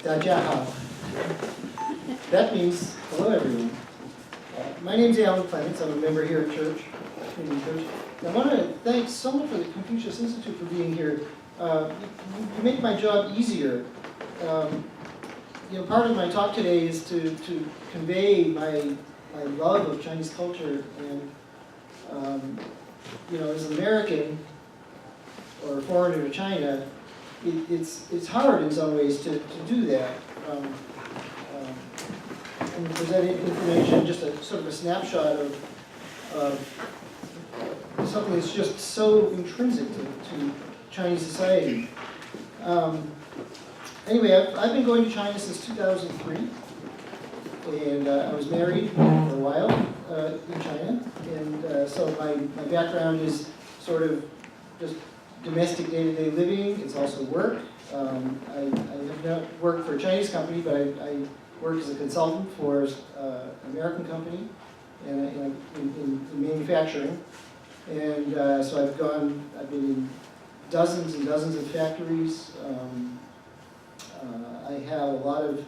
Dajahao. That means hello, everyone. My name's Alan Clemence. I'm a member here at church. I want to thank someone for the Confucius Institute for being here. You make my job easier. Part of my talk today is to convey my love of Chinese culture, and as an American or a foreigner to China, it's hard in some ways to do that. And present information, just a sort of a snapshot of something that's just so intrinsic to Chinese society. Anyway, I've been going to China since 2003, and I was married for a while in China, and so my background is sort of just domestic day-to-day living. It's also work. I have not worked for a Chinese company, but I work as a consultant for an American company in manufacturing. And so I've been in dozens and dozens of factories. I have a lot of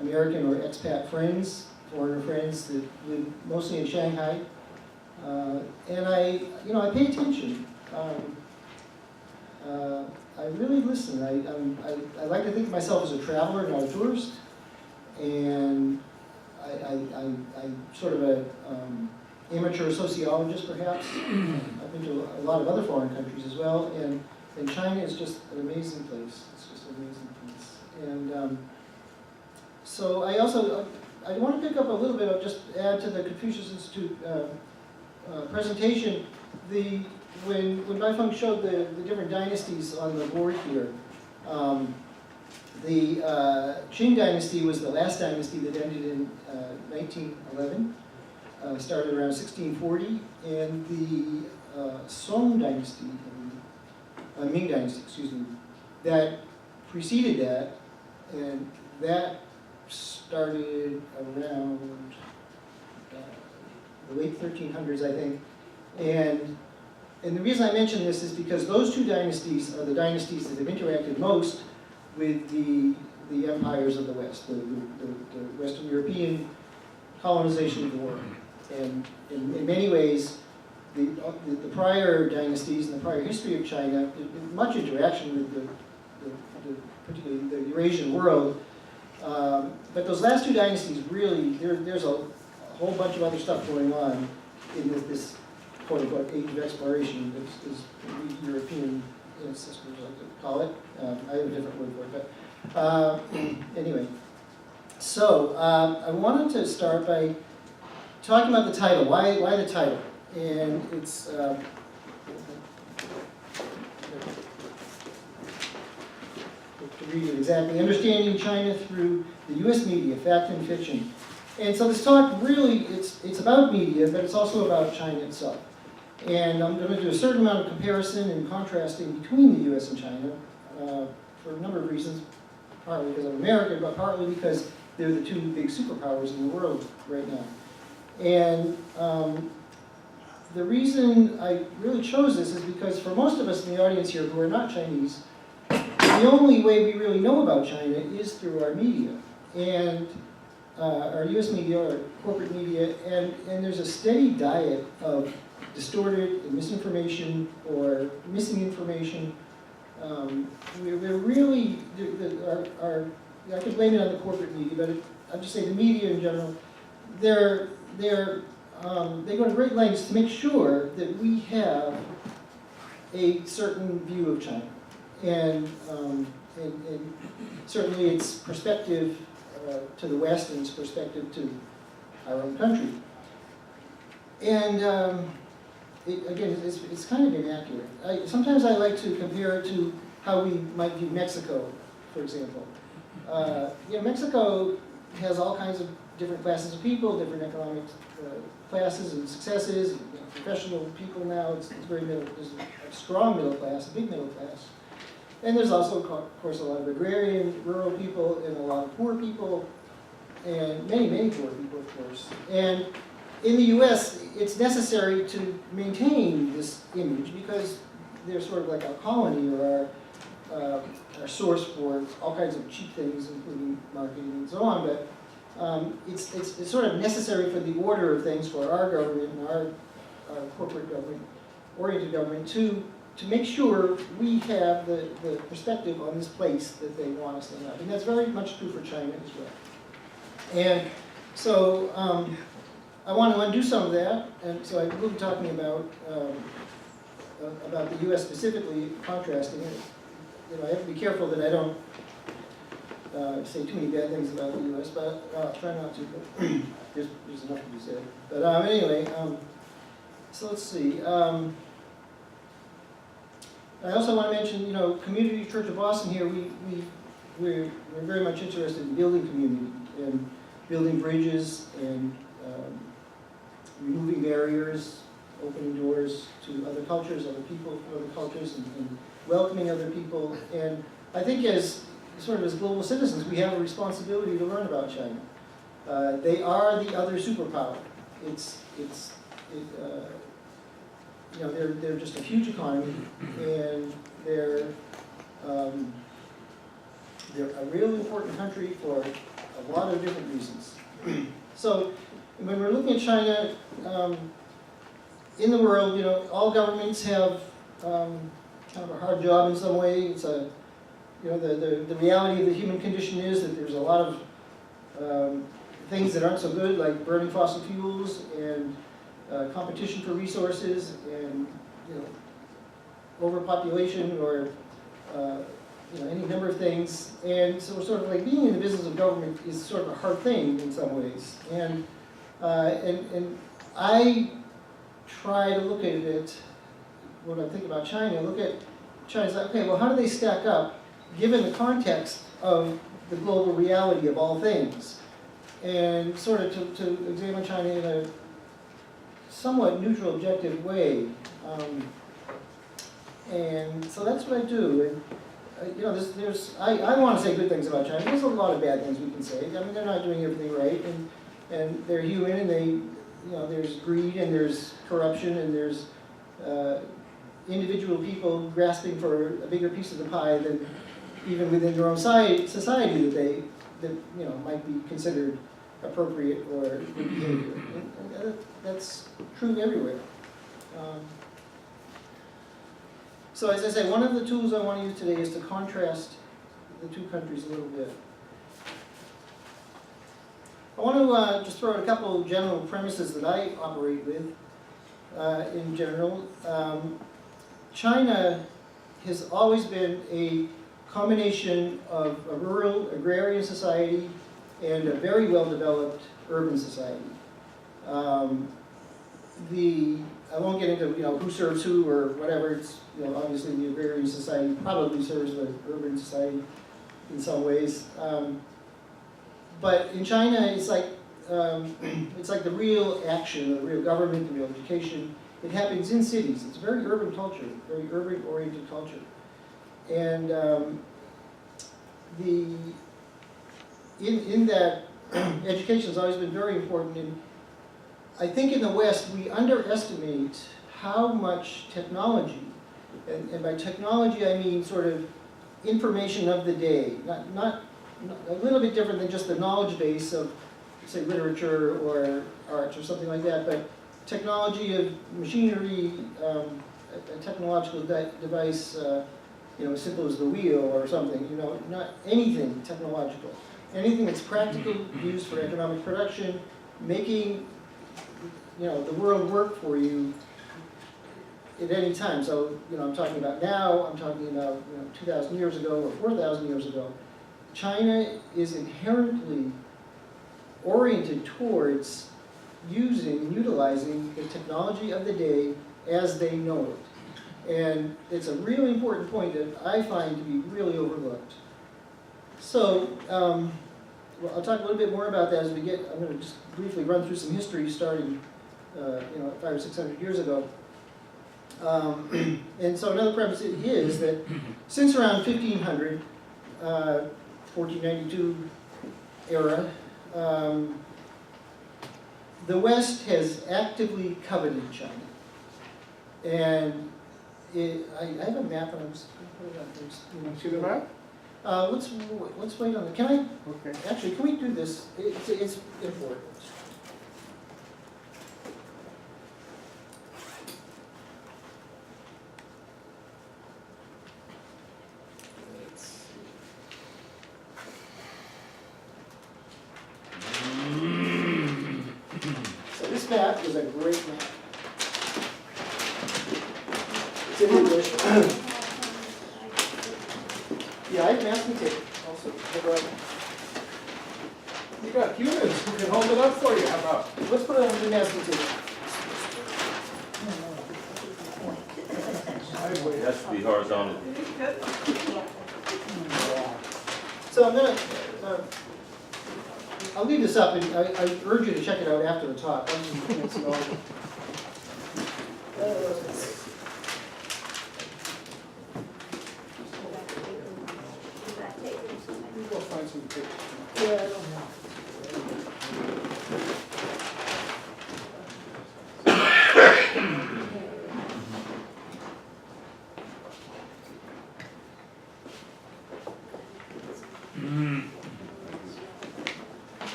American or expat friends, foreigner friends that live mostly in Shanghai. And I pay attention. I really listen. I like to think of myself as a traveler, not a tourist. And I'm sort of an amateur sociologist, perhaps. I've been to a lot of other foreign countries as well, and China is just an amazing place. It's just an amazing place. And so I want to pick up a little bit, just add to the Confucius Institute presentation. When Baifeng showed the different dynasties on the board here, the Qing dynasty was the last dynasty that ended in 1911, started around 1640, and the Song dynasty, Ming dynasty, excuse me, that preceded that, and that started around the late 1300s, I think, and the reason I mention this is because those two dynasties are the dynasties that have interacted most with the empires of the West, the Western European colonization of the world. And in many ways, the prior dynasties and the prior history of China, much interaction with particularly the Eurasian world. But those last two dynasties really, there's a whole bunch of other stuff going on in this quote-unquote age of exploration, as European ancestors like to call it. I have a different word for it, but anyway. So I wanted to start by talking about the title. Why the title? And it's to read it exactly, Understanding China Through the U.S. Media, Fact and Fiction. And so this talk really, it's about media, but it's also about China itself. And I'm going to do a certain amount of comparison and contrasting between the U.S. and China for a number of reasons, partly because I'm American, but partly because they're the two big superpowers in the world right now. And the reason I really chose this is because for most of us in the audience here who are not Chinese, the only way we really know about China is through our media, and our U.S. media, or corporate media, and there's a steady diet of distorted misinformation or missing information. We're really, I could blame it on the corporate media, but I'll just say the media in general, they go to great lengths to make sure that we have a certain view of China. And certainly its perspective to the West and its perspective to our own country. And again, it's kind of inaccurate. Sometimes I like to compare it to how we might view Mexico, for example. Mexico has all kinds of different classes of people, different economic classes and successes, professional people now. It's very middle. There's a strong middle class, a big middle class. And there's also, of course, a lot of agrarian, rural people, and a lot of poor people, and many, many poor people, of course. And in the U.S., it's necessary to maintain this image because they're sort of like our colony or our our source for all kinds of cheap things, including marketing and so on. But it's sort of necessary for the order of things for our government and our corporate government, oriented government, to make sure we have the perspective on this place that they want us to have. And that's very much true for China as well. And so I want to undo some of that, and so I will be talking about the U.S. specifically, contrasting it. You know, I have to be careful that I don't say too many bad things about the U.S., but I'll try not to. But there's enough to be said. But anyway, so let's see. I also want to mention, you know, Community Church of Boston here. We're very much interested in building community and building bridges and removing barriers, opening doors to other cultures, other people from other cultures, and welcoming other people. And I think as global citizens, we have a responsibility to learn about China. They are the other superpower. You know, they're just a huge economy, and they're a real important country for a lot of different reasons. So when we're looking at China, in the world, you know, all governments have kind of a hard job in some way. It's you know, the reality of the human condition is that there's a lot of things that aren't so good, like burning fossil fuels and competition for resources, and you know, overpopulation, or you know, any number of things. And so we're sort of like being in the business of government is sort of a hard thing in some ways. And I try to look at it, when I think about China, look at China, like, okay, well, how do they stack up given the context of the global reality of all things? And sort of to examine China in a somewhat neutral, objective way. And so that's what I do. And you know, I want to say good things about China. There's a lot of bad things we can say. I mean, they're not doing everything right, and they're human, and you know, there's greed, and there's corruption, and there's individual people grasping for a bigger piece of the pie than even within their own society that you know, might be considered appropriate or good behavior. And that's true everywhere. So as I say, one of the tools I want to use today is to contrast the two countries a little bit. I want to just throw out a couple of general premises that I operate with in general. China has always been a combination of a rural agrarian society and a very well-developed urban society. I won't get into, you know, who serves who or whatever. It's, you know, obviously the agrarian society probably serves the urban society in some ways. But in China, it's like the real action, the real government, the real education. It happens in cities. It's a very urban culture, very urban-oriented culture. And in that, education has always been very important. And I think in the West, we underestimate how much technology, and by technology I mean sort of information of the day, not a little bit different than just the knowledge base of, say, literature or arts or something like that, but technology of machinery, a technological device, you know, as simple as the wheel or something, you know, not anything technological. Anything that's practical, used for economic production, making, you know, the world work for you at any time. So, you know, I'm talking about now, I'm talking about, you know, 2,000 years ago or 4,000 years ago. China is inherently oriented towards using and utilizing the technology of the day as they know it. And it's a really important point that I find to be really overlooked. So, well, I'll talk a little bit more about that as we get, I'm going to just briefly run through some history starting, you know, 500 or 600 years ago. And so another premise is that since around 1500, 1492 era, the West has actively coveted China. And I have a map, and I'm just going to put it up there. You want to see the map? Let's wait on the, can I, Okay. actually, can we do this? It's important. Let's see. So this map is a great map. It's in English. Yeah, I have masking tape also. You got humans who can hold it up for you, how about? Let's put it on the masking tape. It has to be horizontal. So I'm gonna, I'll leave this up, and I urge you to check it out after the talk. Once you can see all of it. We'll find some pictures. Yeah, I don't know.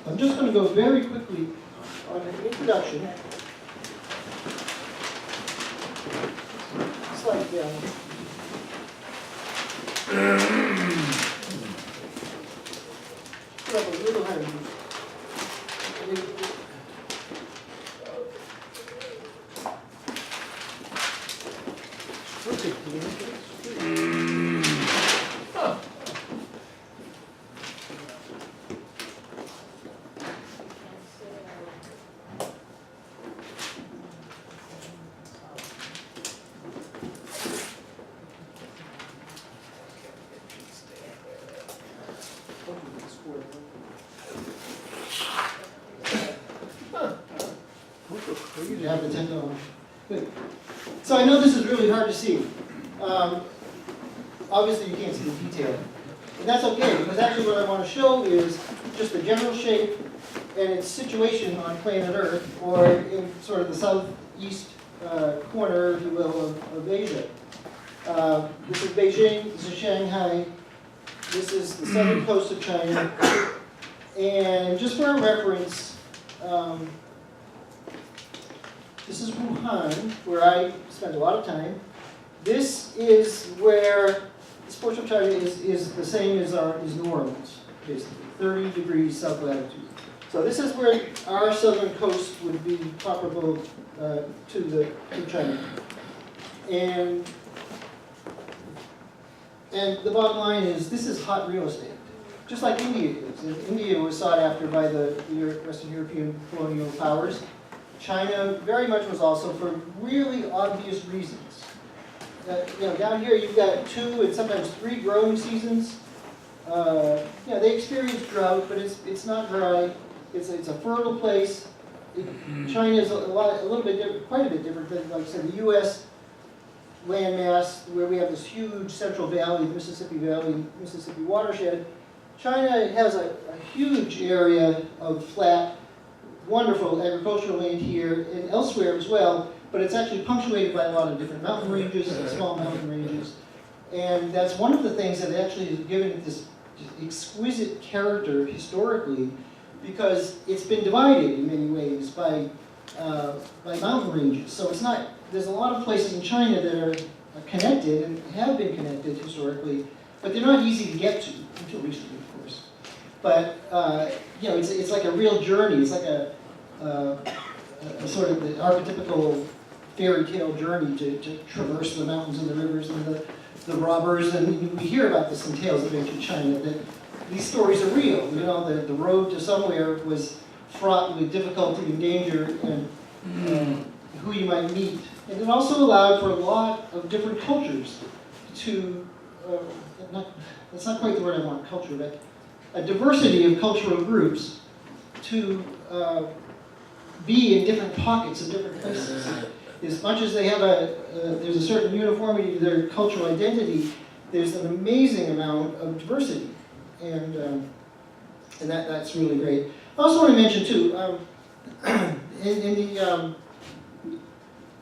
I'm just going to go very quickly on an introduction. Slide down. Put up a little higher. You have the technology. Good. So I know this is really hard to see. Obviously you can't see the detail. But that's okay, because actually what I want to show is just the general shape and its situation on planet Earth, or in sort of the southeast corner, if you will, of Asia. This is Beijing, this is Shanghai, this is the southern coast of China. And just for a reference, this is Wuhan, where I spend a lot of time. This is where this portion of China is the same as New Orleans, basically, 30 degrees south latitude. So this is where our southern coast would be comparable to China. And the bottom line is, this is hot real estate, just like India is. And India was sought after by the Western European colonial powers. China very much was also, for really obvious reasons. Down here you've got 2 and sometimes 3 growing seasons. They experience drought, but it's not dry. It's a fertile place. China is a little bit different, quite a bit different than, like I said, the U.S. landmass, where we have this huge central valley, the Mississippi Valley, Mississippi watershed. China has a huge area of flat, wonderful agricultural land here and elsewhere as well, but it's actually punctuated by a lot of different mountain ranges and small mountain ranges. And that's one of the things that actually has given it this exquisite character historically, because it's been divided in many ways by mountain ranges. So it's not, there's a lot of places in China that are connected and have been connected historically, but they're not easy to get to, until recently, of course. But it's like a real journey. It's like a sort of the archetypical fairy tale journey to traverse the mountains and the rivers and the robbers. And we hear about this in tales of ancient China, that these stories are real. The road to somewhere was fraught with difficulty and danger and who you might meet. And it also allowed for a lot of different cultures to, that's not quite the word I want, culture, but a diversity of cultural groups to be in different pockets of different places. As much as they have there's a certain uniformity to their cultural identity, there's an amazing amount of diversity. And that's really great. I also want to mention too, in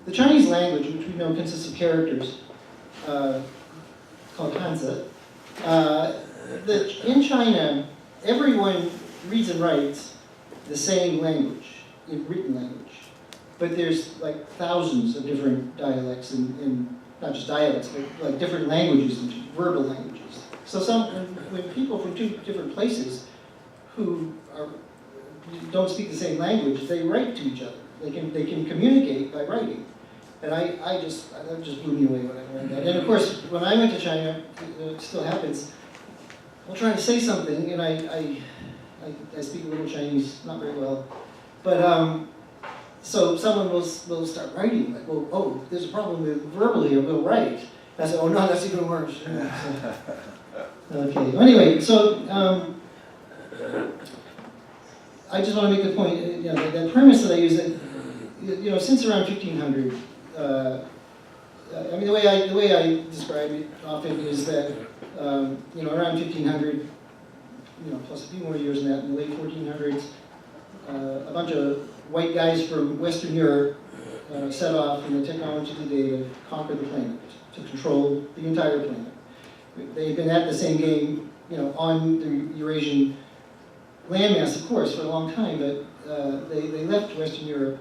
the Chinese language, which we know consists of characters called Hanzi, in China, everyone reads and writes the same language, in written language. But there's like thousands of different dialects, and not just dialects, but like different languages, and verbal languages. So when people from two different places who don't speak the same language, they write to each other. They can communicate by writing. And that just blew me away when I learned that. And of course, when I went to China, it still happens, I'll try to say something, and I speak a little Chinese, not very well. But so someone will start writing, like, well, oh, there's a problem with verbal here, we'll write. And I said, oh no, that's even worse. Okay, anyway, so I just want to make the point, that premise that I use, that, since around 1500, I mean, the way I describe it often is that, around 1500, plus a few more years than that, in the late 1400s, a bunch of white guys from Western Europe set off in the technology of the day to conquer the planet, to control the entire planet. They've been at the same game, on the Eurasian landmass, of course, for a long time, but they left Western Europe,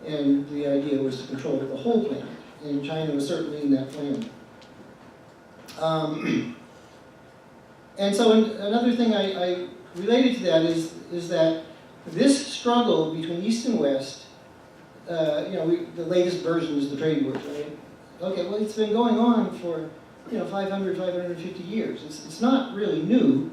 and the idea was to control the whole planet, and China was certainly in that plan. And so another thing I related to that is that this struggle between East and West, the latest version is the trade wars, right? Okay, well, it's been going on for 550 years. It's not really new,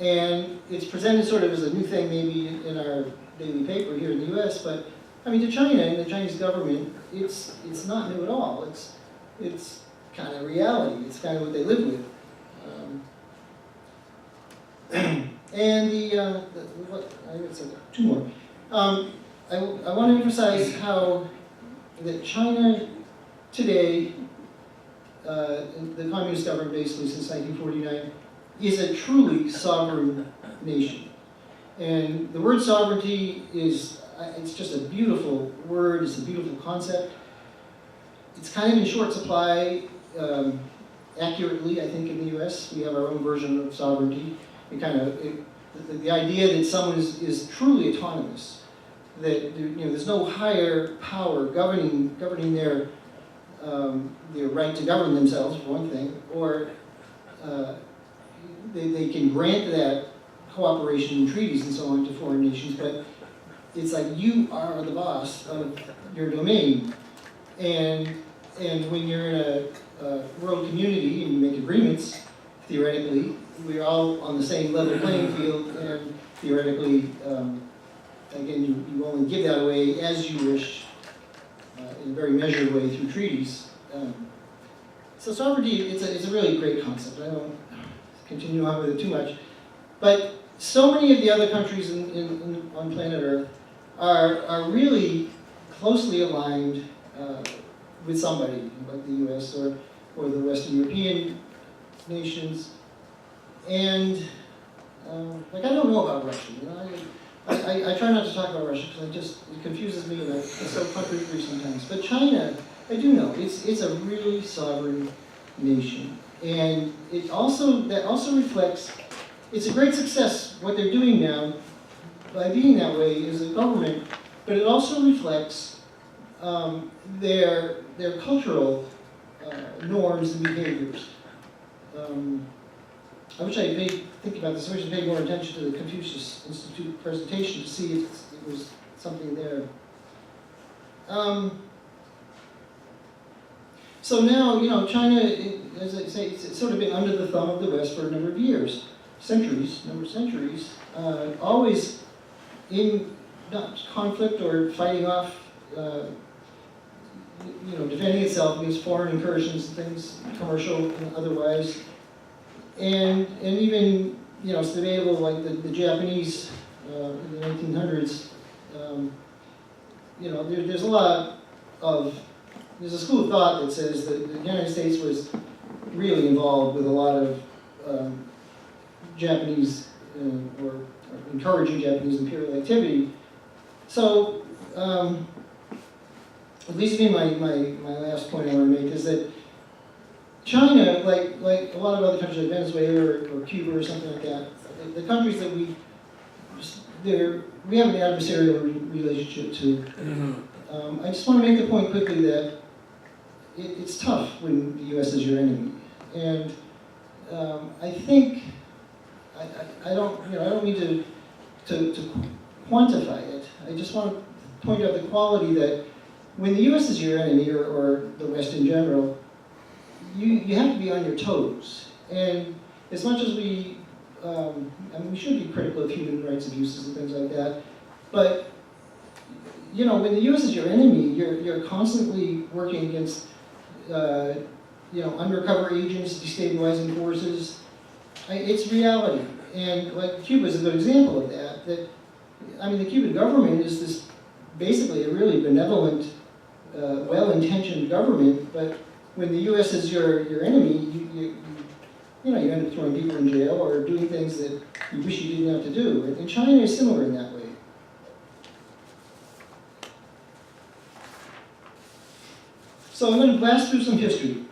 and it's presented sort of as a new thing maybe in our daily paper here in the U.S., but I mean, to China and the Chinese government, it's not new at all. It's kind of reality. It's kind of what they live with. And I guess two more. I want to emphasize how that China today, the communist government basically since 1949, is a truly sovereign nation. And the word sovereignty it's just a beautiful word, it's a beautiful concept. It's kind of in short supply, accurately, I think, in the US. We have our own version of sovereignty. The idea that someone is truly autonomous, that there's no higher power governing their right to govern themselves, for one thing, or they can grant that cooperation in treaties and so on to foreign nations, but it's like you are the boss of your domain. And when you're in a world community and you make agreements, theoretically, we're all on the same level playing field, and theoretically, again, you only give that away as you wish, in a very measured way through treaties. So sovereignty, it's a really great concept. I don't continue on with it too much. But so many of the other countries on planet Earth are really closely aligned with somebody, like the US or the Western European nations. And I don't know about Russia. I try not to talk about Russia because it confuses me and it's so contradictory sometimes. But China, I do know it's a really sovereign nation, and that also reflects. It's a great success what they're doing now by being that way as a government, but it also reflects their cultural norms and behaviors. I wish I think about this. I wish I paid more attention to the Confucius Institute presentation to see if it was something there. So now, China, as I say, it's sort of been under the thumb of the West for a number of years, centuries, always in not conflict or fighting off, defending itself against foreign incursions and things, commercial and otherwise. And even, it's debatable, like the Japanese in the 1900s, there's a lot of, there's a school of thought that says that the United States was really involved with a lot of Japanese, or encouraging Japanese imperial activity. So, leads me to my last point I want to make, is that China, like a lot of other countries like Venezuela or Cuba or something like that, the countries that we have an adversarial relationship to. I just want to make the point quickly that it's tough when the U.S. is your enemy, and I think I don't mean to quantify it. I just want to point out the quality that when the U.S. is your enemy, or the West in general, you have to be on your toes. And as much as we should be critical of human rights abuses and things like that, but when the U.S. is your enemy, you're constantly working against undercover agents, destabilizing forces. It's reality, and like Cuba is a good example of that. The Cuban government is this basically a really benevolent, well-intentioned government, but when the U.S. is your enemy, you end up throwing people in jail or doing things that you wish you didn't have to do. And China is similar in that way. So I'm going to blast through some history.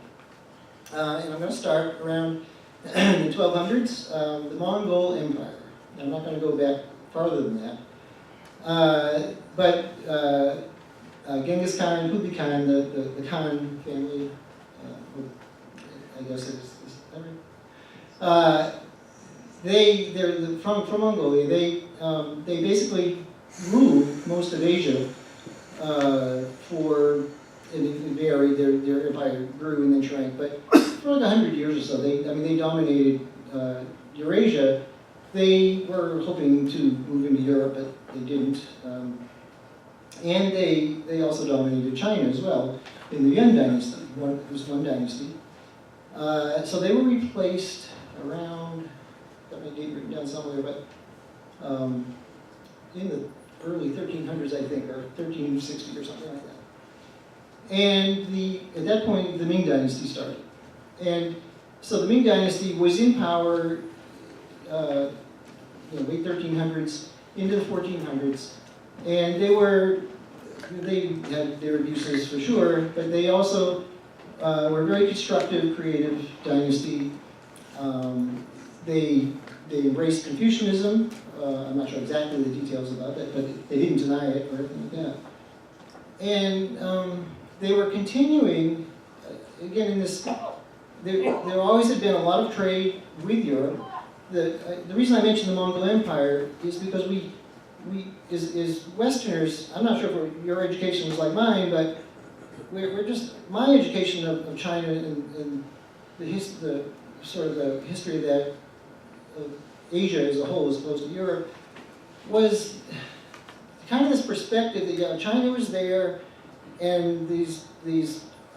And I'm going to start around the 1200s, the Mongol Empire. I'm not going to go back farther than that. But Genghis Khan, Kublai Khan, the Khan family, I guess it's they're from Mongolia. They basically ruled most of Asia and it varied. Their empire grew and then shrank, but for like 100 years or so, they dominated Eurasia. They were hoping to move into Europe, but they didn't. And they also dominated China as well in the Yuan dynasty. It was one dynasty. So they were replaced around, got my date written down somewhere, but in the early 1300s, I think, or 1360 or something like that. And at that point, the Ming dynasty started. And so the Ming dynasty was in power, late 1300s into the 1400s, and they had their abuses for sure, but they also were a very constructive, creative dynasty. They embraced Confucianism. I'm not sure exactly the details about that, but they didn't deny it or anything like that. And they were continuing, again, in this, there always had been a lot of trade with Europe. The reason I mention the Mongol Empire is because as Westerners, I'm not sure if your education was like mine, but my education of China and the sort of the history of that, of Asia as a whole as opposed to Europe, was kind of this perspective that China was there, and these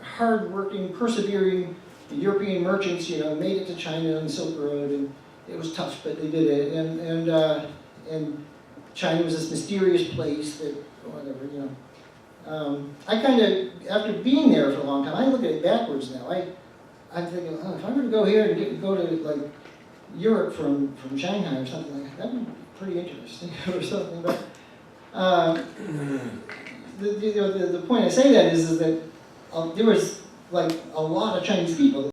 hard-working, persevering European merchants, made it to China on the Silk Road, and it was tough, but they did it, and China was this mysterious place that, whatever, I kind of, after being there for a long time, I look at it backwards now. I'm thinking, if I were to go here and go to like Europe from Shanghai or something like that, that would be pretty interesting or something. But the point I say that is that there was like a lot of Chinese people